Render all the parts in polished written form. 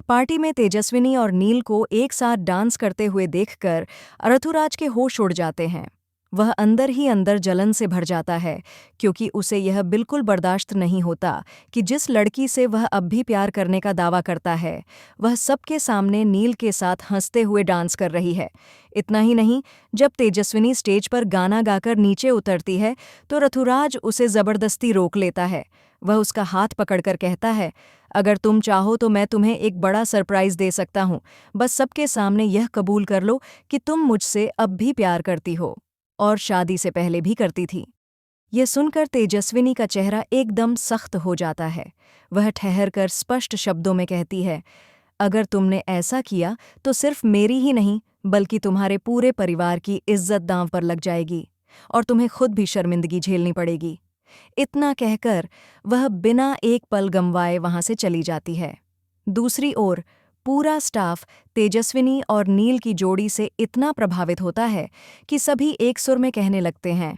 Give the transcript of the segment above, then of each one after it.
Party में तेजस्विनी और नील को एक साथ डांस करते हुए देखकर ऋतुराज के होश उड़ जाते हैं। वह अंदर ही अंदर जलन से भर जाता है, क्योंकि उसे यह बिल्कुल बर्दाश्त नहीं होता कि जिस लड़की से वह अब भी प्यार करने का दावा करता है, वह सबके सामने नील के साथ हंसते हुए डांस कर रही है। इतना ही नहीं, जब तेजस्विनी स्टेज पर गाना गाकर नीचे उतरती है तो ऋतुराज उसे जबरदस्ती रोक लेता है। वह उसका हाथ पकड़कर कहता है, अगर तुम चाहो तो मैं तुम्हें एक बड़ा सरप्राइज दे सकता हूँ। बस सबके सामने यह कबूल कर लो कि तुम मुझसे अब भी प्यार करती हो, और शादी से पहले भी करती थी। यह सुनकर तेजस्विनी का चेहरा एकदम सख्त हो जाता है। वह ठहरकर स्पष्ट शब्दों में कहती है, अगर तुमने ऐसा किया तो सिर्फ मेरी ही नहीं बल्कि तुम्हारे पूरे परिवार की इज्जत दांव पर लग जाएगी, और तुम्हें खुद भी शर्मिंदगी झेलनी पड़ेगी। इतना कहकर वह बिना एक पल गंवाए वहां से चली जाती है। दूसरी ओर पूरा स्टाफ तेजस्विनी और नील की जोड़ी से इतना प्रभावित होता है कि सभी एक सुर में कहने लगते हैं,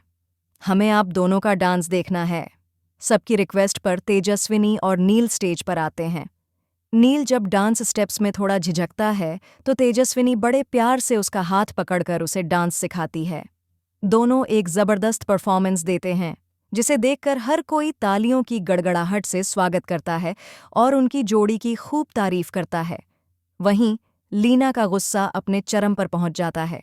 हमें आप दोनों का डांस देखना है। सबकी रिक्वेस्ट पर तेजस्विनी और नील स्टेज पर आते हैं। नील जब डांस स्टेप्स में थोड़ा झिझकता है तो तेजस्विनी बड़े प्यार से उसका हाथ पकड़कर उसे डांस सिखाती है। दोनों एक जबरदस्त परफॉर्मेंस देते हैं, जिसे देखकर हर कोई तालियों की गड़गड़ाहट से स्वागत करता है और उनकी जोड़ी की खूब तारीफ करता है। वहीं लीना का गुस्सा अपने चरम पर पहुंच जाता है।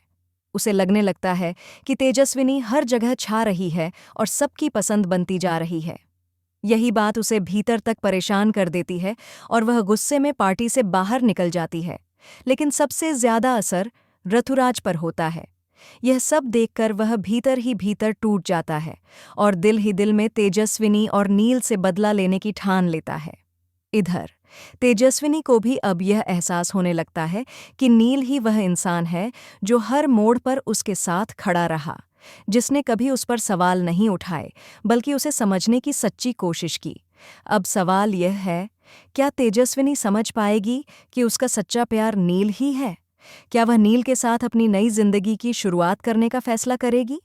उसे लगने लगता है कि तेजस्विनी हर जगह छा रही है और सबकी पसंद बनती जा रही है। यही बात उसे भीतर तक परेशान कर देती है और वह गुस्से में पार्टी से बाहर निकल जाती है। लेकिन सबसे ज्यादा असर ऋतुराज पर होता है। यह सब देखकर वह भीतर ही भीतर टूट जाता है और दिल ही दिल में तेजस्विनी और नील से बदला लेने की ठान लेता है। इधर तेजस्विनी को भी अब यह एहसास होने लगता है कि नील ही वह इंसान है जो हर मोड़ पर उसके साथ खड़ा रहा, जिसने कभी उस पर सवाल नहीं उठाए बल्कि उसे समझने की सच्ची कोशिश की। अब सवाल यह है, क्या तेजस्विनी समझ पाएगी कि उसका सच्चा प्यार नील ही है? क्या वह नील के साथ अपनी नई जिंदगी की शुरुआत करने का फैसला करेगी,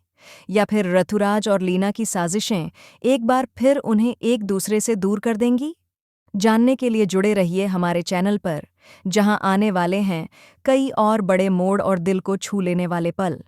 या फिर ऋतुराज और लीना की साजिशें एक बार फिर उन्हें एक दूसरे से दूर कर देंगी? जानने के लिए जुड़े रहिए हमारे चैनल पर, जहां आने वाले हैं कई और बड़े मोड़ और दिल को छू लेने वाले पल।